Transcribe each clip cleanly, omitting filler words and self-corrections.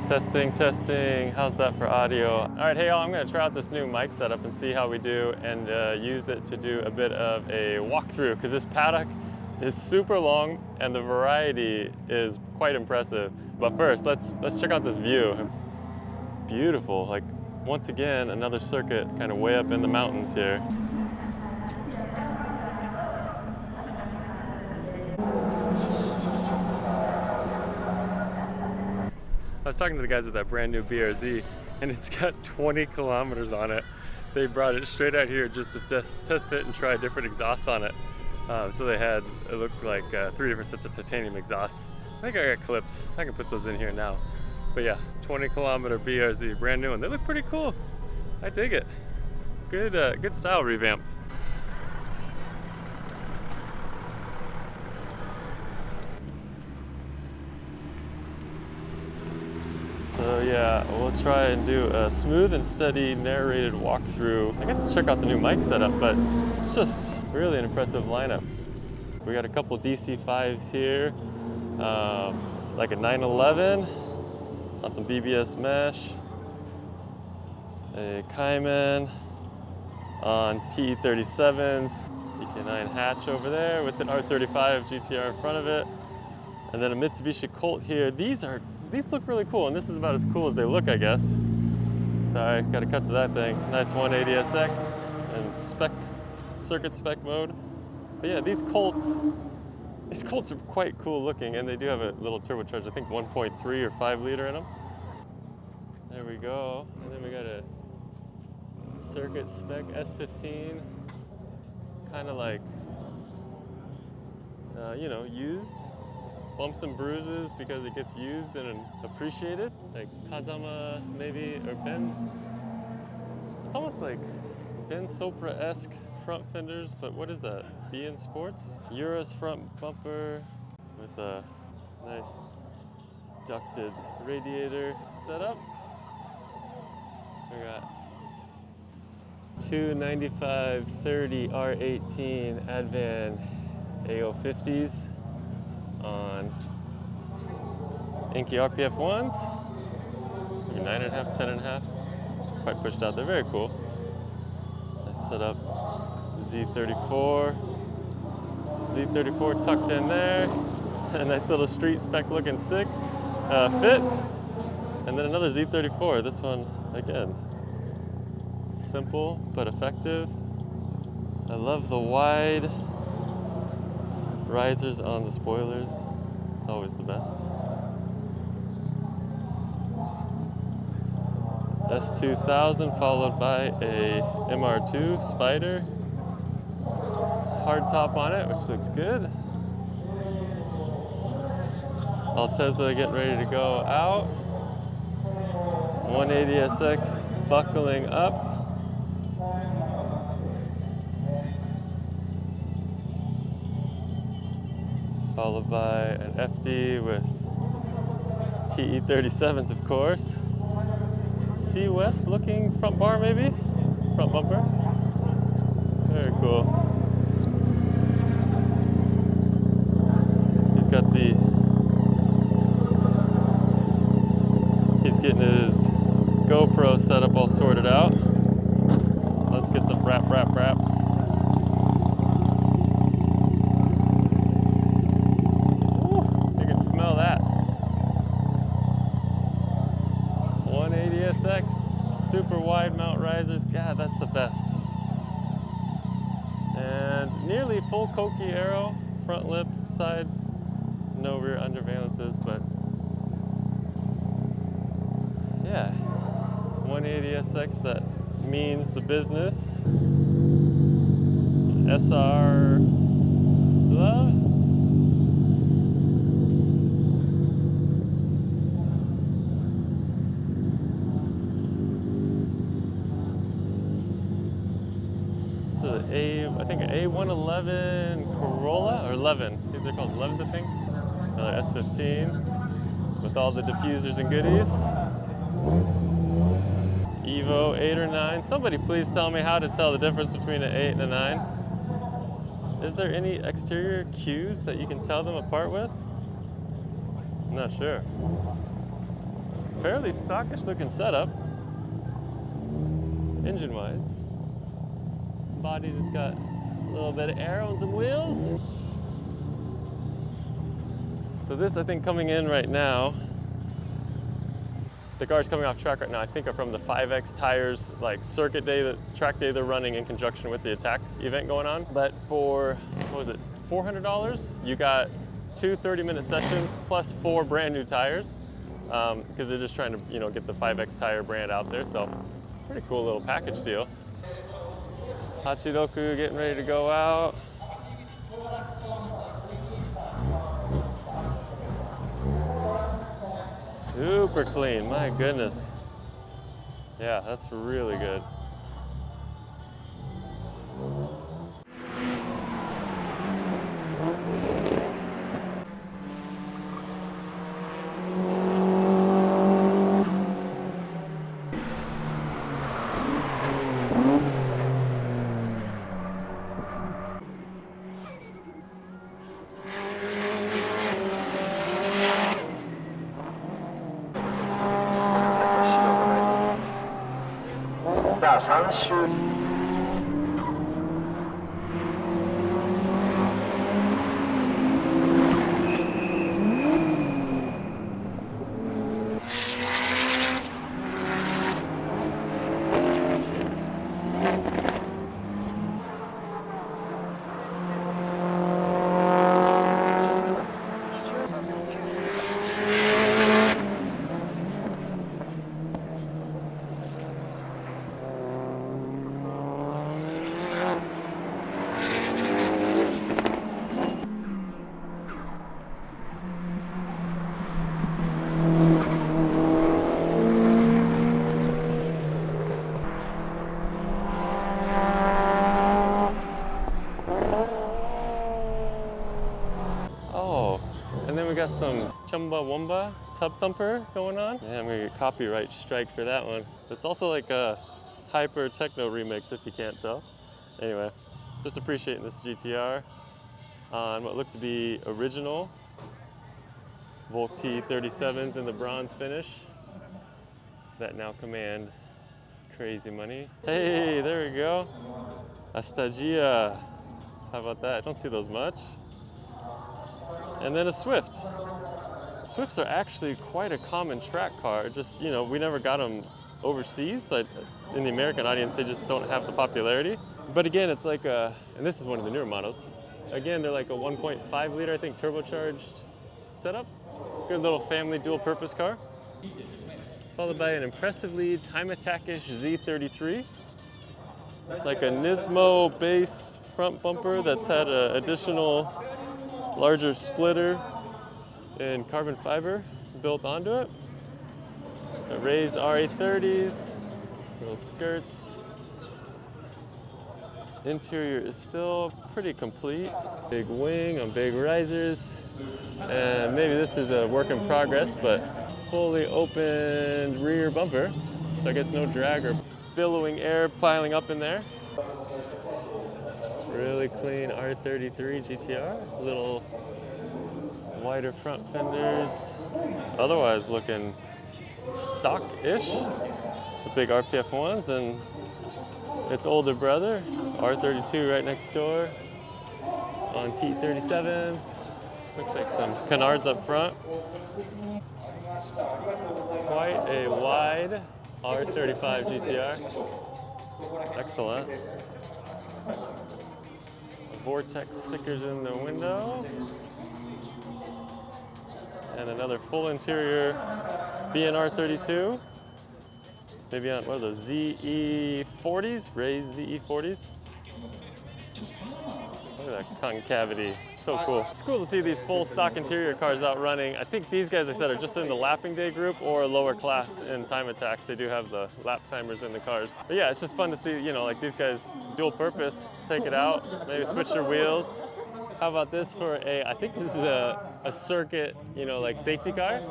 Testing, testing. How's that for audio? All right, hey y'all, I'm gonna try out this new mic setup and see how we do and use it to do a bit of a walkthrough because this paddock is super long and the variety is quite impressive. But first, let's check out this view. Beautiful, like once again, another circuit kind of way up in the mountains here. I was talking to the guys at that brand new BRZ and it's got 20 kilometers on it. They brought it straight out here just to test fit and try different exhausts on it. So they had, it looked like 3 different sets of titanium exhausts. I think I got clips. I can put those in here now. But yeah, 20 kilometer BRZ, brand new one. They look pretty cool. I dig it. Good style revamp. So yeah, we'll try and do a smooth and steady narrated walkthrough. I guess let's check out the new mic setup, but it's just really an impressive lineup. We got a couple DC5s here, like a 911 on some BBS mesh, a Cayman on TE37s, EK9 hatch over there with an R35 GTR in front of it, and then a Mitsubishi Colt here. These look really cool, and this is about as cool as they look, I guess. Sorry, gotta cut to that thing. Nice 180SX and circuit spec mode. But yeah, these Colts are quite cool looking, and they do have a little turbocharged, I think 1.3 or 5 liter in them. There we go. And then we got a circuit spec S15, kind of like, you know, used. Bumps and bruises because it gets used and appreciated, like Kazama maybe, or Ben. It's almost like Ben Sopra-esque front fenders, but what is that? B in Sports? Urus front bumper with a nice ducted radiator setup. We got two 9530 R18 Advan AO50s on Inky RPF 1s, 9.5, 10.5, quite pushed out. They're very cool. Nice setup. Z34 tucked in there. A nice little street spec looking sick fit. And then another Z34. This one, again, simple but effective. I love the wide risers on the spoilers. It's always the best. S2000 followed by a MR2 Spider. Hard top on it, which looks good. Altezza getting ready to go out. 180SX buckling up. Followed by an FD with TE37s, of course. C West looking front bar, maybe? Front bumper. Very cool. He's getting his GoPro setup all sorted out. Let's get some raps. Smell that. 180SX, super wide mount risers. God, that's the best. And nearly full Koki aero, front lip, sides, no rear undervalances, but yeah, 180SX, that means the business. Some SR love. I think an A111 Corolla, or 11. These are called 11s, I think. Another S15 with all the diffusers and goodies. Evo 8 or 9. Somebody please tell me how to tell the difference between an 8 and a 9. Is there any exterior cues that you can tell them apart with? I'm not sure. fairly stockish looking setup, engine-wise. Body just got a little bit of air on some wheels. So this, I think, coming in right now, the cars coming off track right now, I think are from the 5X tires, like circuit day, the track day they're running in conjunction with the attack event going on. But for, what was it, $400, you got 2 30-minute sessions plus 4 brand new tires, because they're just trying to, you know, get the 5X tire brand out there. So pretty cool little package deal. Hachiroku getting ready to go out. Super clean, my goodness. Yeah, that's really good. Got some Chumbawamba tub thumper going on. Yeah, I'm gonna get copyright strike for that one. It's also like a hyper techno remix if you can't tell. Anyway, just appreciating this GTR on what looked to be original Volk T37s in the bronze finish that now command crazy money. Hey, there we go. A Stagia. How about that? I don't see those much. And then a Swift. Swifts are actually quite a common track car. Just, you know, we never got them overseas. So in the American audience, they just don't have the popularity. But again, it's like a, and this is one of the newer models. Again, they're like a 1.5 liter, I think, turbocharged setup. Good little family dual purpose car. Followed by an impressively time attack-ish Z33. Like a Nismo base front bumper that's had an additional larger splitter in carbon fiber built onto it. Raised RA30s, little skirts. Interior is still pretty complete. Big wing on big risers. And maybe this is a work in progress, but fully opened rear bumper. So I guess no drag or billowing air piling up in there. Really clean R33 GTR, little wider front fenders. Otherwise looking stock-ish. The big RPF ones and its older brother, R32 right next door on T37s. Looks like some canards up front. Quite a wide R35 GTR. Excellent. Vortex stickers in the window. And another full interior BNR 32. Maybe on one of those ZE40s, raised ZE40s. Look at that concavity, so cool. It's cool to see these full stock interior cars out running. I think these guys, I said, are just in the lapping day group or lower class in time attack. They do have the lap timers in the cars. But yeah, it's just fun to see, you know, like these guys dual purpose, take it out, maybe switch their wheels. How about this for a, I think this is a circuit, you know, like safety car.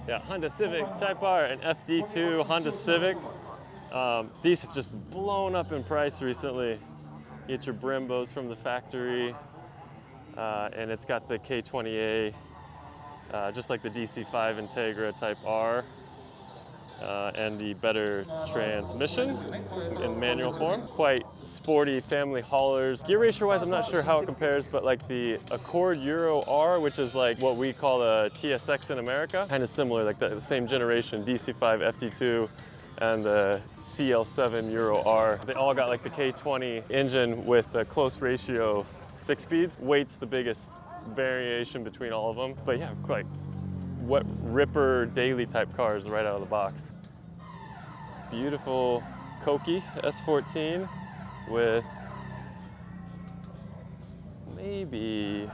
Yeah, Honda Civic Type R, an FD2 Honda Civic. These have just blown up in price recently. Get your Brembos from the factory, and it's got the K20A, just like the DC5 Integra Type R. and the better transmission in manual form. Quite sporty family haulers. Gear ratio wise, I'm not sure how it compares, but like the Accord Euro R, which is like what we call a TSX in America, kind of similar, like the same generation, DC5 FT2 and the CL7 Euro R. They all got like the K20 engine with a close ratio 6 speeds. Weight's the biggest variation between all of them, but yeah, quite what ripper daily type cars right out of the box. Beautiful Koki S14 with maybe,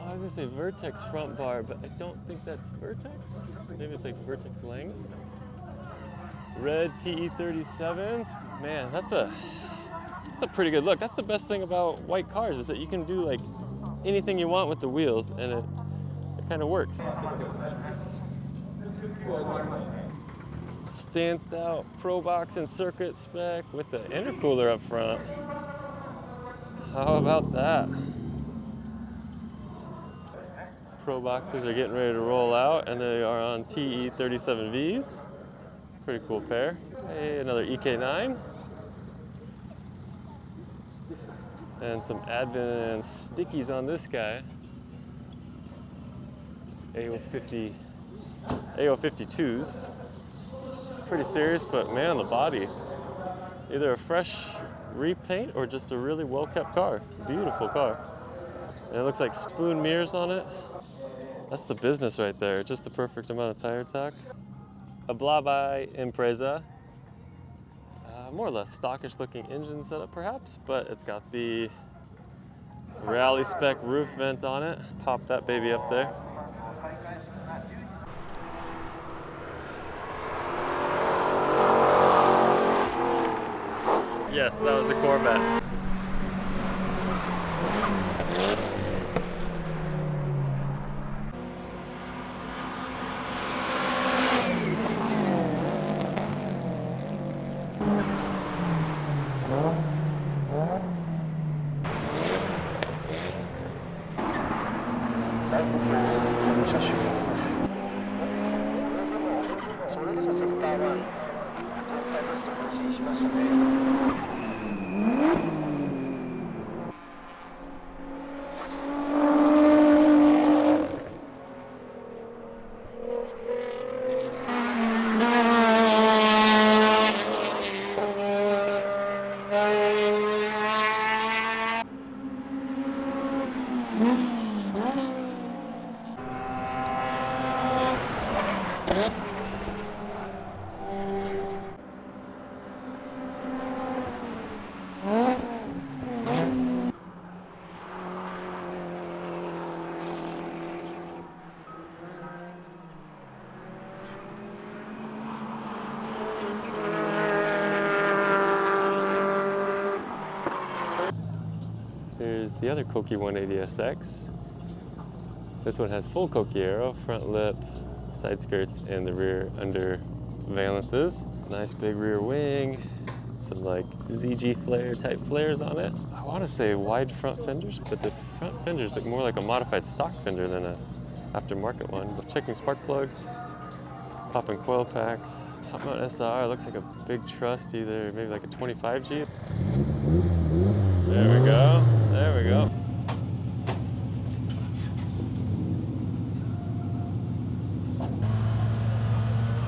I was gonna say Vertex front bar, but I don't think that's Vertex. Maybe it's like Vertex Lang. Red TE37s. Man, that's a pretty good look. That's the best thing about white cars, is that you can do like anything you want with the wheels, and it kind of works. Stanced out Pro Box and circuit spec with the intercooler up front. How about that? Pro Boxes are getting ready to roll out, and they are on TE37Vs. Pretty cool pair. Hey, another EK9. And some Advent stickies on this guy. AO52s. Pretty serious, but man, the body. Either a fresh repaint or just a really well-kept car. Beautiful car. And it looks like spoon mirrors on it. That's the business right there. Just the perfect amount of tire tack. A Blabai Impreza. More or less stockish looking engine setup perhaps, but it's got the rally spec roof vent on it. Pop that baby up there. Yes, that was the Corvette. Here's the other Koki 180SX. This one has full Koki aero, front lip, side skirts, and the rear under valances. Nice big rear wing, some like ZG flare type flares on it. I want to say wide front fenders, but the front fenders look more like a modified stock fender than a aftermarket one. But checking spark plugs, popping coil packs. Top mount SR looks like a big trust, either maybe like a 25 Jeep. There we go. There we go.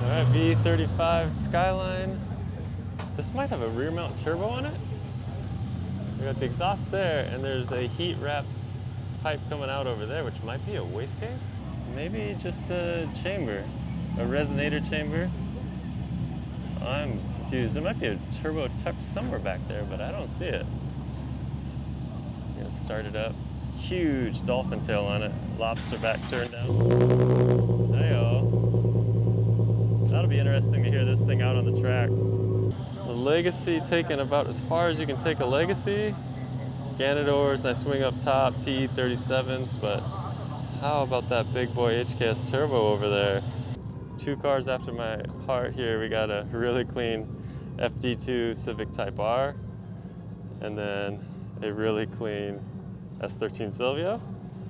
All right, V35 Skyline. This might have a rear mount turbo on it. We got the exhaust there, and there's a heat wrapped pipe coming out over there, which might be a wastegate. Maybe just a chamber, a resonator chamber. I'm confused. There might be a turbo tucked somewhere back there, but I don't see it. Gonna start it up. Huge dolphin tail on it. Lobster back turned down. Hey-oh. That'll be interesting to hear this thing out on the track. The Legacy taken about as far as you can take a Legacy. Ganadors, nice wing up top, TE37s, but how about that big boy HKS turbo over there? Two cars after my heart here. We got a really clean FD2 Civic Type R, and then a really clean S13 Silvio.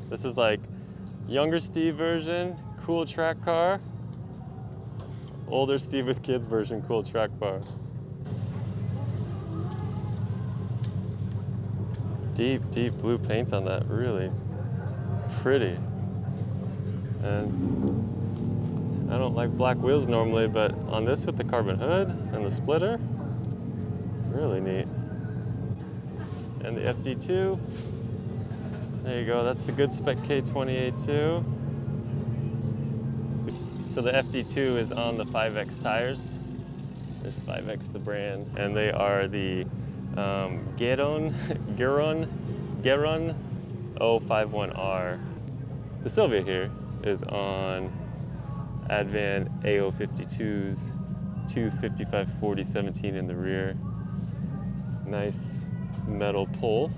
This is like younger Steve version, cool track car. Older Steve with kids version, cool track bar. Deep, deep blue paint on that, really pretty. And I don't like black wheels normally, but on this with the carbon hood and the splitter, really neat. And the FD2, there you go, that's the Good Spec K28 So the FD2 is on the 5X tires. There's 5X the brand, and they are the Geron 051R. The Sylvia here is on Advan AO52s, 255/40/17 in the rear. Nice metal pole.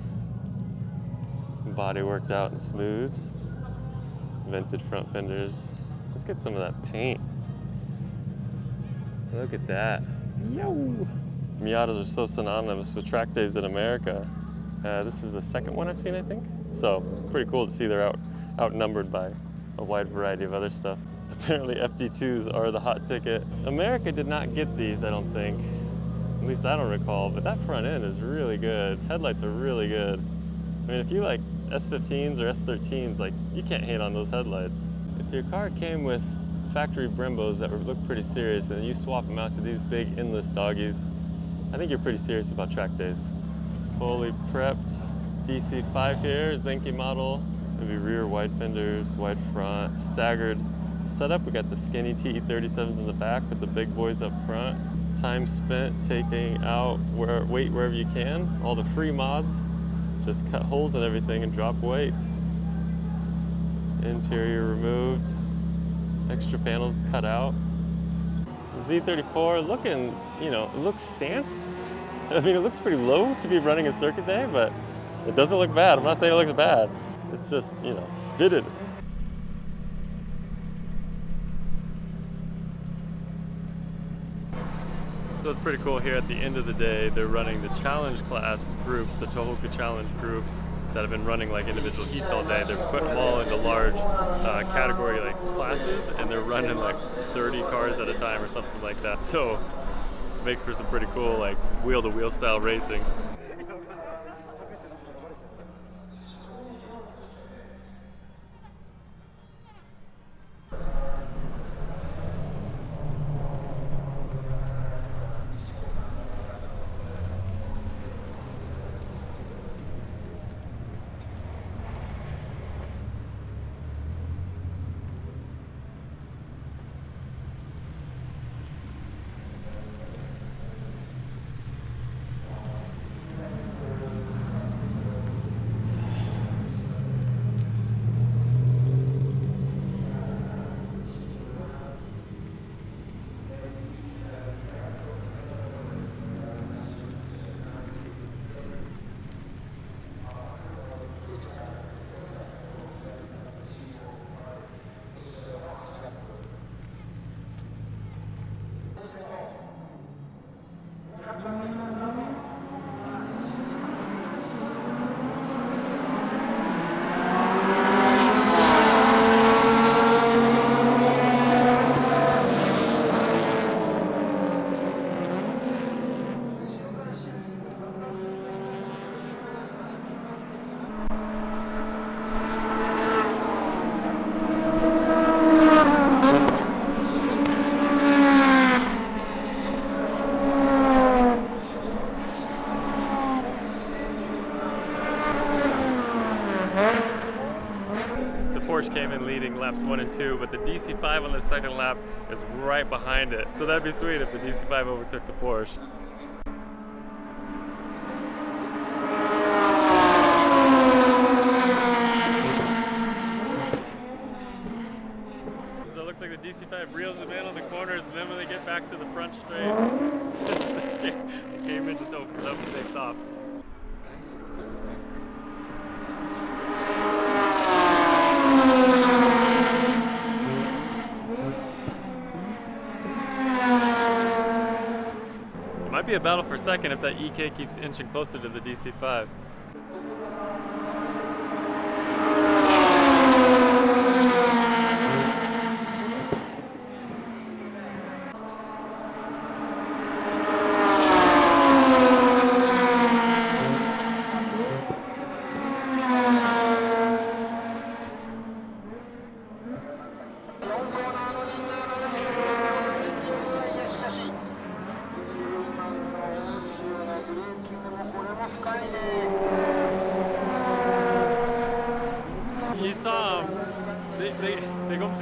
Body worked out and smooth. Vented front fenders. Let's get some of that paint. Look at that. Yo! Miatas are so synonymous with track days in America. This is the second one I've seen, I think. So pretty cool to see they're outnumbered by a wide variety of other stuff. Apparently FD2s are the hot ticket. America did not get these, I don't think. At least I don't recall, but that front end is really good. Headlights are really good. I mean, if you like S15s or S13s, like, you can't hate on those headlights. If your car came with factory Brembos that would look pretty serious and you swap them out to these big endless doggies, I think you're pretty serious about track days. Fully prepped DC5 here, Zenki model. Maybe rear wide fenders, wide front, staggered setup. We got the skinny TE37s in the back with the big boys up front. Time spent taking out weight wherever you can. All the free mods, just cut holes in everything and drop weight. Interior removed, extra panels cut out. Z34 looking, you know, it looks stanced. I mean, it looks pretty low to be running a circuit day, but it doesn't look bad. I'm not saying it looks bad. It's just, you know, fitted. So it's pretty cool here at the end of the day. They're running the challenge class groups, the Tohoku challenge groups that have been running like individual heats all day. They're putting them all into large category like classes, and they're running like 30 cars at a time or something like that. So it makes for some pretty cool like wheel-to-wheel style racing. Came in leading laps 1 and 2, but the DC5 on the second lap is right behind it. So that'd be sweet if the DC5 overtook the Porsche. So it looks like the DC5 reels them in on the corners, and then when they get back to the front straight, the Cayman just opens it up and takes off. Might be a battle for second if that EK keeps inching closer to the DC5.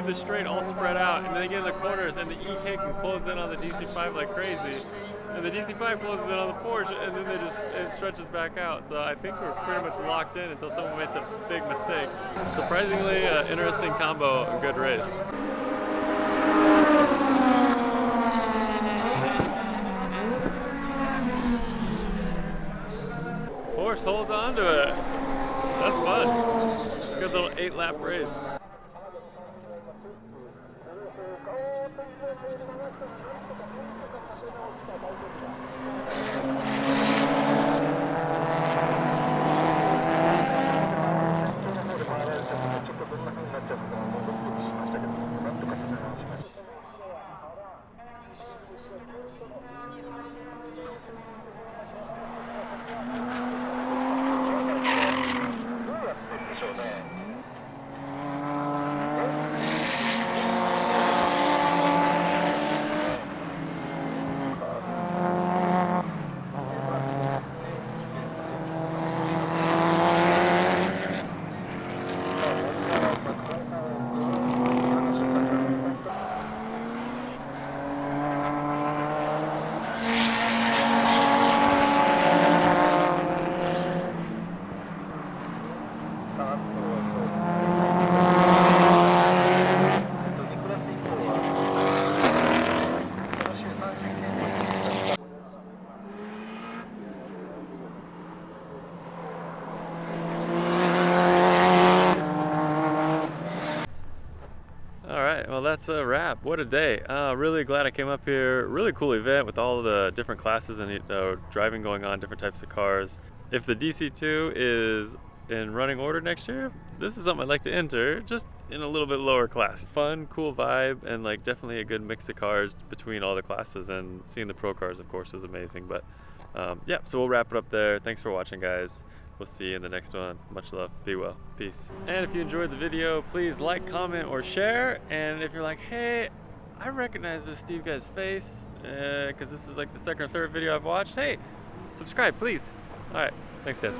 the straight all spread out, and then they get in the corners, and the EK can close in on the DC5 like crazy. And the DC5 closes in on the Porsche, and then it stretches back out. So I think we're pretty much locked in until someone makes a big mistake. Surprisingly, interesting combo, a good race. Porsche holds on to it. That's fun. Good little 8-lap race. Well, that's a wrap. What a day. Really glad I came up here. Really cool event with all the different classes and driving going on, different types of cars. If the DC2 is in running order next year, this is something I'd like to enter, just in a little bit lower class. Fun, cool vibe, and like definitely a good mix of cars between all the classes, and seeing the pro cars, of course, was amazing. But yeah, so we'll wrap it up there. Thanks for watching, guys. We'll see you in the next one. Much love. Be well. Peace. And if you enjoyed the video, please like, comment, or share. And if you're like, hey, I recognize this Steve guy's face, because this is like the second or third video I've watched, hey, subscribe, please. All right. Thanks, guys.